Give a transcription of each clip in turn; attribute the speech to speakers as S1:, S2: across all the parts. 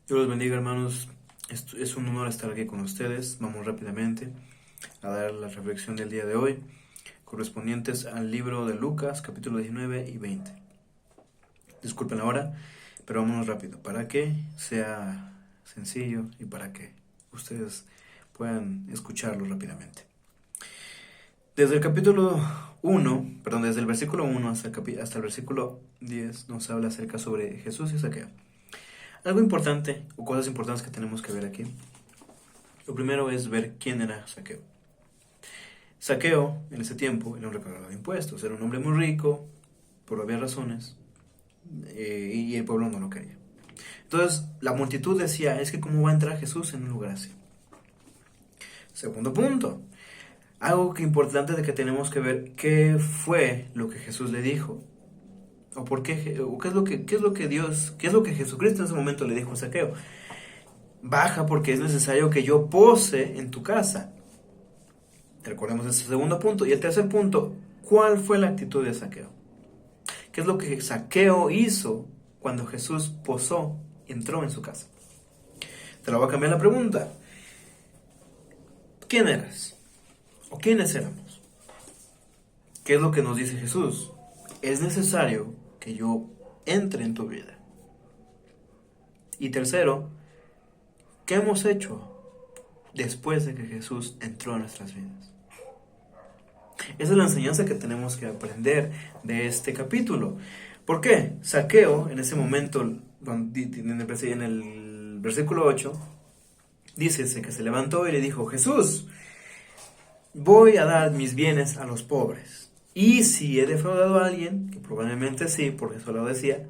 S1: Dios los bendiga, hermanos. Es un honor estar aquí con ustedes. Vamos rápidamente a dar la reflexión del día de hoy, correspondientes al libro de Lucas, capítulo 19 y 20. Disculpen la hora, pero vámonos rápido, para que sea sencillo y para que ustedes puedan escucharlo rápidamente. Desde el capítulo 1, perdón, desde el versículo 1 hasta el versículo 10 nos habla acerca sobre Jesús y Zaqueo. Algo importante, o cosas importantes que tenemos que ver aquí. Lo primero es ver quién era Zaqueo. Zaqueo, en ese tiempo, era un recaudador de impuestos. Era un hombre muy rico, por obvias razones, y el pueblo no lo quería. Entonces, la multitud decía, es que cómo va a entrar Jesús en un lugar así. Segundo punto, algo que importante de que tenemos que ver, qué fue lo que Jesús le dijo. O por qué, o qué es lo que Dios, qué es lo que Jesucristo en ese momento le dijo a Zaqueo. Baja porque es necesario que yo pose en tu casa. Recordemos ese segundo punto. Y el tercer punto, ¿cuál fue la actitud de Zaqueo? ¿Qué es lo que Zaqueo hizo cuando Jesús posó, entró en su casa? Te lo voy a cambiar la pregunta. ¿Quién eras? ¿O quiénes éramos? ¿Qué es lo que nos dice Jesús? Es necesario que yo entre en tu vida. Y tercero, ¿qué hemos hecho después de que Jesús entró en nuestras vidas? Esa es la enseñanza que tenemos que aprender de este capítulo. ¿Por qué? Zaqueo, en ese momento, en el versículo 8, dice que se levantó y le dijo, Jesús, voy a dar mis bienes a los pobres. Y si he defraudado a alguien, que probablemente sí, porque eso lo decía,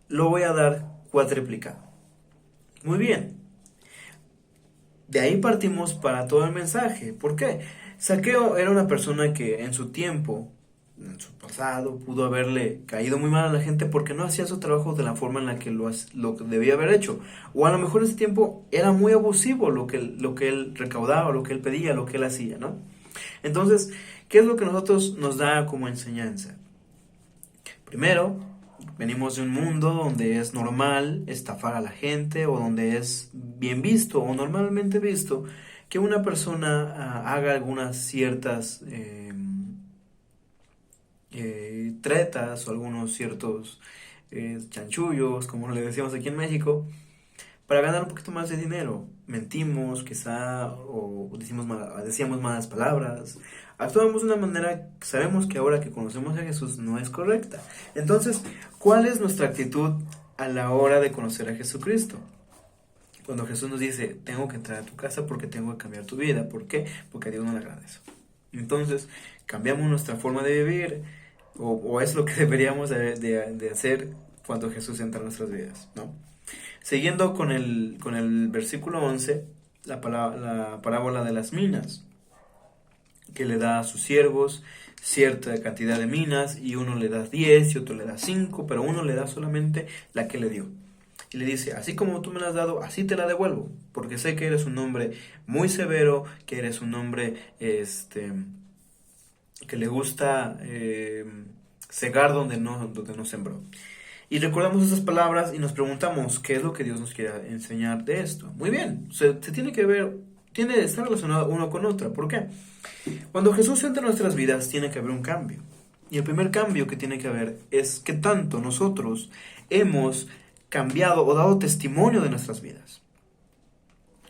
S1: lo voy a dar cuatriplicado. Muy bien. De ahí partimos para todo el mensaje. ¿Por qué? Zaqueo era una persona que en su tiempo, en su pasado, pudo haberle caído muy mal a la gente porque no hacía su trabajo de la forma en la que lo debía haber hecho. O a lo mejor en ese tiempo era muy abusivo lo que él recaudaba, lo que él pedía, lo que él hacía, ¿no? Entonces, ¿qué es lo que nosotros nos da como enseñanza? Primero, venimos de un mundo donde es normal estafar a la gente o donde es bien visto o normalmente visto que una persona haga algunas ciertas tretas o algunos ciertos chanchullos, como le decíamos aquí en México, para ganar un poquito más de dinero. Mentimos, quizá, o decíamos malas palabras. Actuamos de una manera que sabemos que ahora que conocemos a Jesús no es correcta. Entonces, ¿cuál es nuestra actitud a la hora de conocer a Jesucristo? Cuando Jesús nos dice, tengo que entrar a tu casa porque tengo que cambiar tu vida. ¿Por qué? Porque a Dios no le agrada eso. Entonces, cambiamos nuestra forma de vivir, o es lo que deberíamos de hacer cuando Jesús entra en nuestras vidas, ¿no? Siguiendo con el versículo 11, la parábola de las minas, que le da a sus siervos cierta cantidad de minas y uno le da 10 y otro le da 5, pero uno le da solamente la que le dio. Y le dice, así como tú me la has dado, así te la devuelvo, porque sé que eres un hombre muy severo, que eres un hombre que le gusta cegar donde no sembró. Y recordamos esas palabras y nos preguntamos qué es lo que Dios nos quiere enseñar de esto. Muy bien, se tiene que ver, tiene que estar relacionado uno con otro. ¿Por qué? Cuando Jesús entra en nuestras vidas tiene que haber un cambio. Y el primer cambio que tiene que haber es que tanto nosotros hemos cambiado o dado testimonio de nuestras vidas.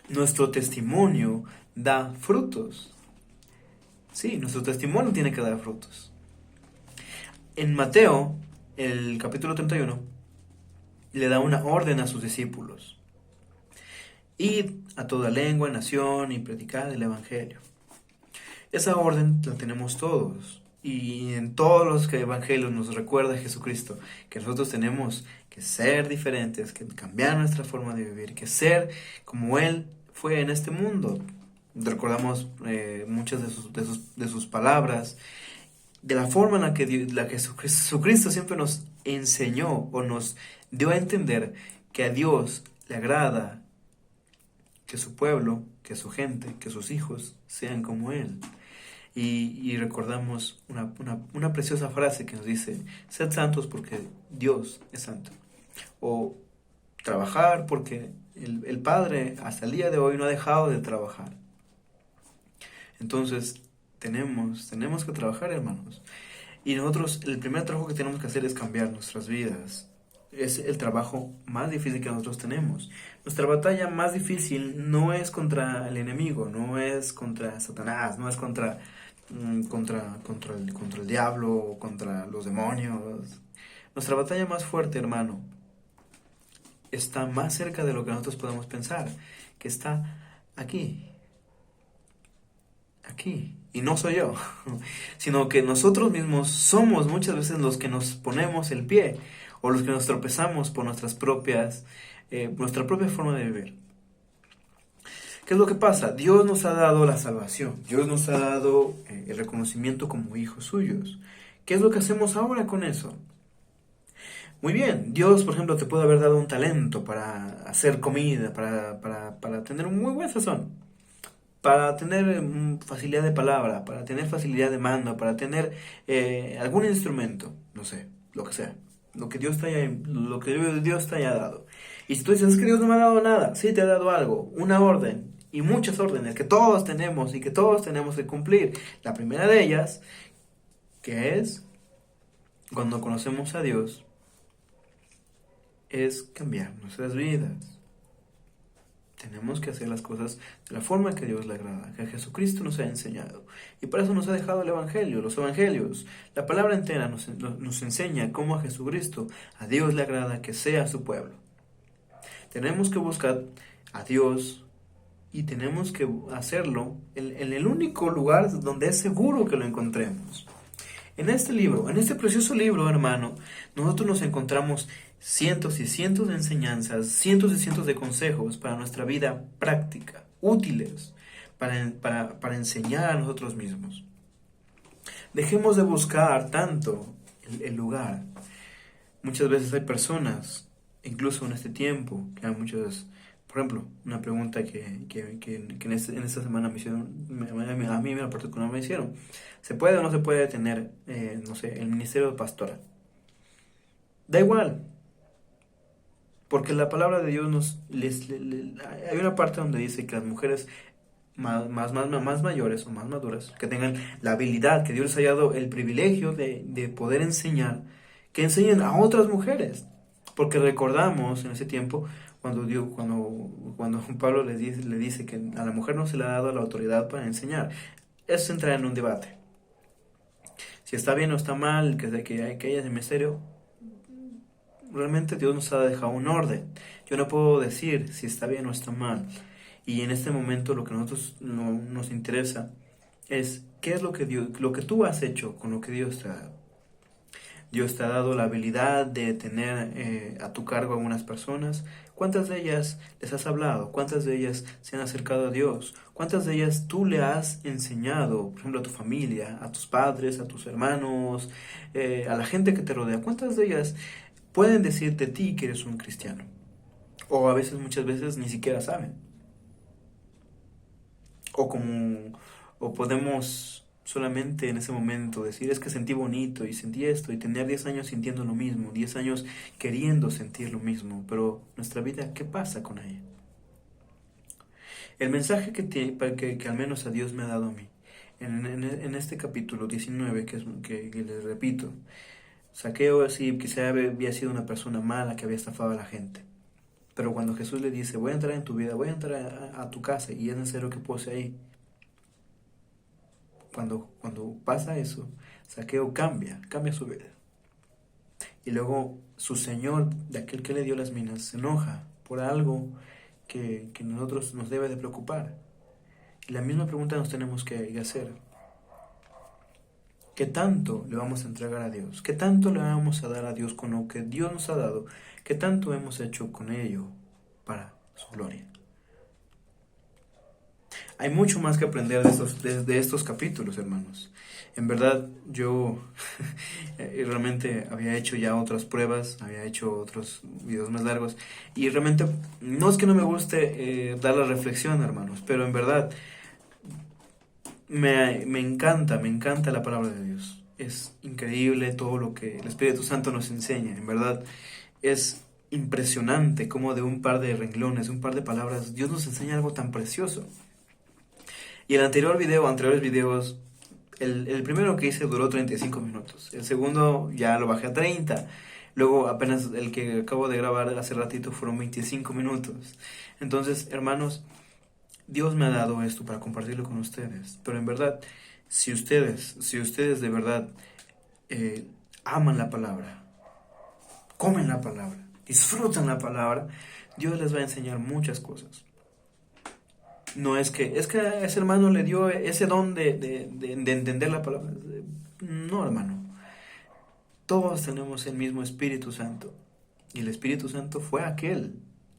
S1: Nuestro testimonio da frutos. Sí, nuestro testimonio tiene que dar frutos. En Mateo, el capítulo 31, le da una orden a sus discípulos. Id a toda lengua, nación y predicad el evangelio. Esa orden la tenemos todos. Y en todos los evangelios nos recuerda Jesucristo que nosotros tenemos que ser diferentes, que cambiar nuestra forma de vivir, que ser como Él fue en este mundo. Recordamos muchas de sus palabras, de la forma en la que Jesucristo siempre nos enseñó o nos dio a entender que a Dios le agrada que su pueblo, que su gente, que sus hijos sean como Él. Y recordamos una preciosa frase que nos dice, sed santos porque Dios es santo. O trabajar porque el padre hasta el día de hoy no ha dejado de trabajar. Entonces, tenemos que trabajar, hermanos. Y nosotros, el primer trabajo que tenemos que hacer es cambiar nuestras vidas. Es el trabajo más difícil que nosotros tenemos. Nuestra batalla más difícil no es contra el enemigo, no es contra Satanás, no es contra el diablo, contra los demonios. Nuestra batalla más fuerte, hermano, está más cerca de lo que nosotros podemos pensar, que está aquí. Aquí. Y no soy yo, sino que nosotros mismos somos muchas veces los que nos ponemos el pie o los que nos tropezamos por nuestra propia forma de vivir. ¿Qué es lo que pasa? Dios nos ha dado la salvación, Dios nos ha dado el reconocimiento como hijos suyos. ¿Qué es lo que hacemos ahora con eso? Muy bien, Dios, por ejemplo, te puede haber dado un talento para hacer comida, para tener un muy buen sazón, para tener facilidad de palabra, para tener facilidad de mando, para tener algún instrumento, no sé, lo que sea, lo que Dios te haya dado. Y si tú dices, es que Dios no me ha dado nada, sí te ha dado algo, una orden, y muchas órdenes que todos tenemos y que todos tenemos que cumplir. La primera de ellas, que es, cuando conocemos a Dios, es cambiar nuestras vidas. Tenemos que hacer las cosas de la forma que a Dios le agrada, que Jesucristo nos ha enseñado. Y para eso nos ha dejado el Evangelio, los Evangelios. La palabra entera nos enseña cómo a Jesucristo, a Dios le agrada que sea su pueblo. Tenemos que buscar a Dios y tenemos que hacerlo en el único lugar donde es seguro que lo encontremos. En este libro, en este precioso libro, hermano, nosotros nos encontramos cientos y cientos de enseñanzas, cientos y cientos de consejos para nuestra vida práctica, útiles, para enseñar a nosotros mismos. Dejemos de buscar tanto el lugar. Muchas veces hay personas, incluso en este tiempo, que hay muchas, por ejemplo, una pregunta que en esta semana me hicieron, a mí en particular me hicieron: ¿se puede o no se puede tener, no sé, el ministerio de pastora? Da igual, porque la palabra de Dios hay una parte donde dice que las mujeres más mayores o más maduras, que tengan la habilidad, que Dios les haya dado el privilegio de poder enseñar, que enseñen a otras mujeres. Porque recordamos en ese tiempo cuando Pablo le dice que a la mujer no se le ha dado la autoridad para enseñar. Eso entra en un debate. Si está bien o está mal que haya ese ministerio. Realmente Dios nos ha dejado un orden. Yo no puedo decir si está bien o está mal. Y en este momento lo que a nosotros nos interesa es qué es lo que tú has hecho con lo que Dios te ha dado. Dios te ha dado la habilidad de tener a tu cargo a algunas personas. ¿Cuántas de ellas les has hablado? ¿Cuántas de ellas se han acercado a Dios? ¿Cuántas de ellas tú le has enseñado, por ejemplo, a tu familia, a tus padres, a tus hermanos, a la gente que te rodea? ¿Cuántas de ellas pueden decir de ti que eres un cristiano? O a veces, muchas veces, ni siquiera saben. O podemos solamente en ese momento decir, es que sentí bonito y sentí esto, y tener 10 años sintiendo lo mismo, 10 años queriendo sentir lo mismo, pero nuestra vida, ¿qué pasa con ella? El mensaje que al menos a Dios me ha dado a mí, en este capítulo 19, que les repito, Zaqueo así quizá había sido una persona mala que había estafado a la gente. Pero cuando Jesús le dice, voy a entrar en tu vida, voy a entrar a tu casa y es necesario que pose ahí. Cuando pasa eso, Zaqueo cambia su vida. Y luego su señor, de aquel que le dio las minas, se enoja por algo que nosotros nos debe de preocupar. Y la misma pregunta nos tenemos que hacer. ¿Qué tanto le vamos a entregar a Dios? ¿Qué tanto le vamos a dar a Dios con lo que Dios nos ha dado? ¿Qué tanto hemos hecho con ello para su gloria? Hay mucho más que aprender de estos capítulos, hermanos. En verdad, yo realmente había hecho ya otras pruebas, había hecho otros videos más largos, y realmente no es que no me guste dar la reflexión, hermanos, pero en verdad me encanta la palabra de Dios. Es increíble todo lo que el Espíritu Santo nos enseña. En verdad, es impresionante cómo de un par de renglones, un par de palabras, Dios nos enseña algo tan precioso. Y el anteriores videos, el primero que hice duró 35 minutos, el segundo ya lo bajé a 30, luego apenas el que acabo de grabar hace ratito fueron 25 minutos. Entonces, hermanos, Dios me ha dado esto para compartirlo con ustedes, pero en verdad, si ustedes de verdad aman la palabra, comen la palabra, disfrutan la palabra, Dios les va a enseñar muchas cosas. No es que a ese hermano le dio ese don de entender la palabra. No, hermano. Todos tenemos el mismo Espíritu Santo. Y el Espíritu Santo fue aquel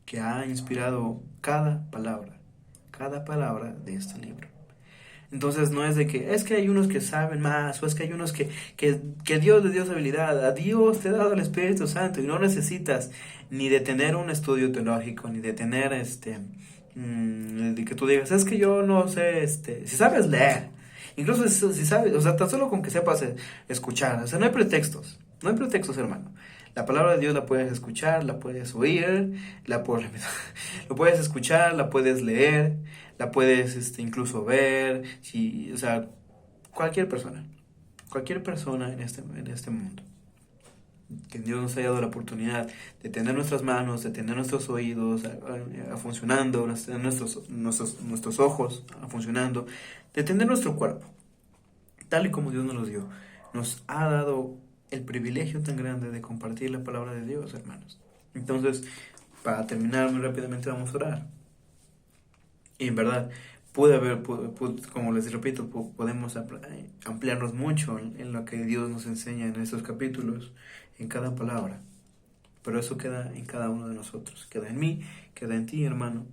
S1: que ha inspirado cada palabra de este libro. Entonces no es de que es que hay unos que saben más, o es que hay unos que Dios les dio esa habilidad. A Dios te ha dado el Espíritu Santo y no necesitas ni de tener un estudio teológico, ni de tener de que tú digas, es que yo no sé, si sabes leer, incluso si sabes, o sea, tan solo con que sepas escuchar, o sea, no hay pretextos, hermano. La palabra de Dios la puedes escuchar, la puedes oír, lo puedes escuchar, la puedes leer, la puedes incluso ver, o sea, cualquier persona en este mundo. Que Dios nos haya dado la oportunidad de tener nuestras manos, de tener nuestros oídos funcionando, de tener nuestros ojos funcionando, de tener nuestro cuerpo, tal y como Dios nos lo dio. Nos ha dado el privilegio tan grande de compartir la palabra de Dios, hermanos. Entonces, para terminar muy rápidamente, vamos a orar. Y en verdad, como les repito, podemos ampliarnos mucho en lo que Dios nos enseña en estos capítulos, en cada palabra. Pero eso queda en cada uno de nosotros. Queda en mí, queda en ti, hermano.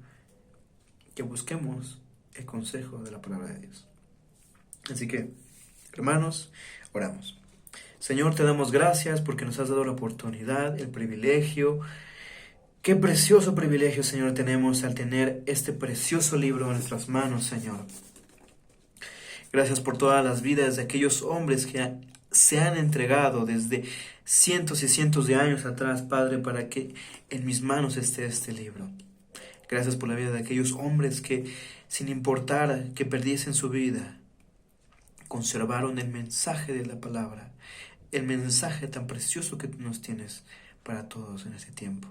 S1: Que busquemos el consejo de la palabra de Dios. Así que, hermanos, oramos. Señor, te damos gracias porque nos has dado la oportunidad, el privilegio. Qué precioso privilegio, Señor, tenemos al tener este precioso libro en nuestras manos, Señor. Gracias por todas las vidas de aquellos hombres que se han entregado desde cientos y cientos de años atrás, Padre, para que en mis manos esté este libro. Gracias por la vida de aquellos hombres que, sin importar que perdiesen su vida, conservaron el mensaje de la palabra, el mensaje tan precioso que tú nos tienes para todos en este tiempo.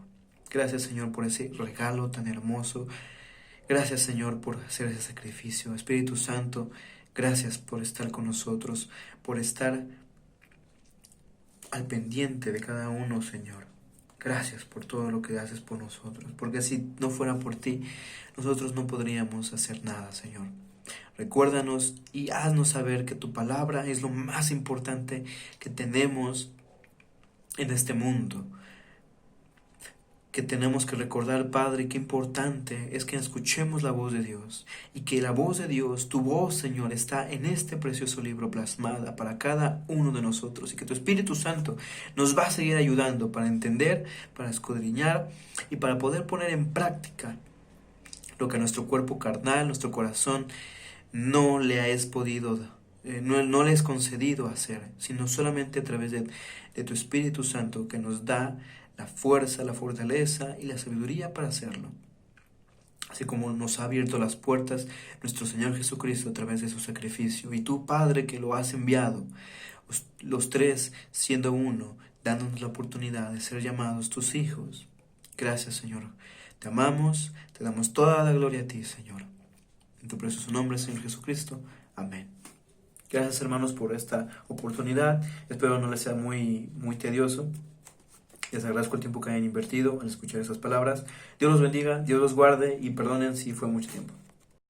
S1: Gracias, Señor, por ese regalo tan hermoso. Gracias, Señor, por hacer ese sacrificio. Espíritu Santo, gracias por estar con nosotros, por estar al pendiente de cada uno, Señor. Gracias por todo lo que haces por nosotros, porque si no fuera por ti, nosotros no podríamos hacer nada, Señor. Recuérdanos y haznos saber que tu palabra es lo más importante que tenemos en este mundo. Que tenemos que recordar, Padre, qué importante es que escuchemos la voz de Dios y que la voz de Dios, tu voz, Señor, está en este precioso libro plasmada para cada uno de nosotros y que tu Espíritu Santo nos va a seguir ayudando para entender, para escudriñar y para poder poner en práctica lo que nuestro cuerpo carnal, nuestro corazón no le ha podido, no le es concedido hacer, sino solamente a través de tu Espíritu Santo que nos da la fuerza, la fortaleza y la sabiduría para hacerlo. Así como nos ha abierto las puertas nuestro Señor Jesucristo a través de su sacrificio. Y tú, Padre, que lo has enviado, los tres siendo uno, dándonos la oportunidad de ser llamados tus hijos. Gracias, Señor. Te amamos, te damos toda la gloria a ti, Señor. En tu precioso nombre, Señor Jesucristo. Amén. Gracias, hermanos, por esta oportunidad. Espero no les sea muy tedioso. Les agradezco el tiempo que hayan invertido al escuchar esas palabras. Dios los bendiga, Dios los guarde y perdonen si fue mucho tiempo.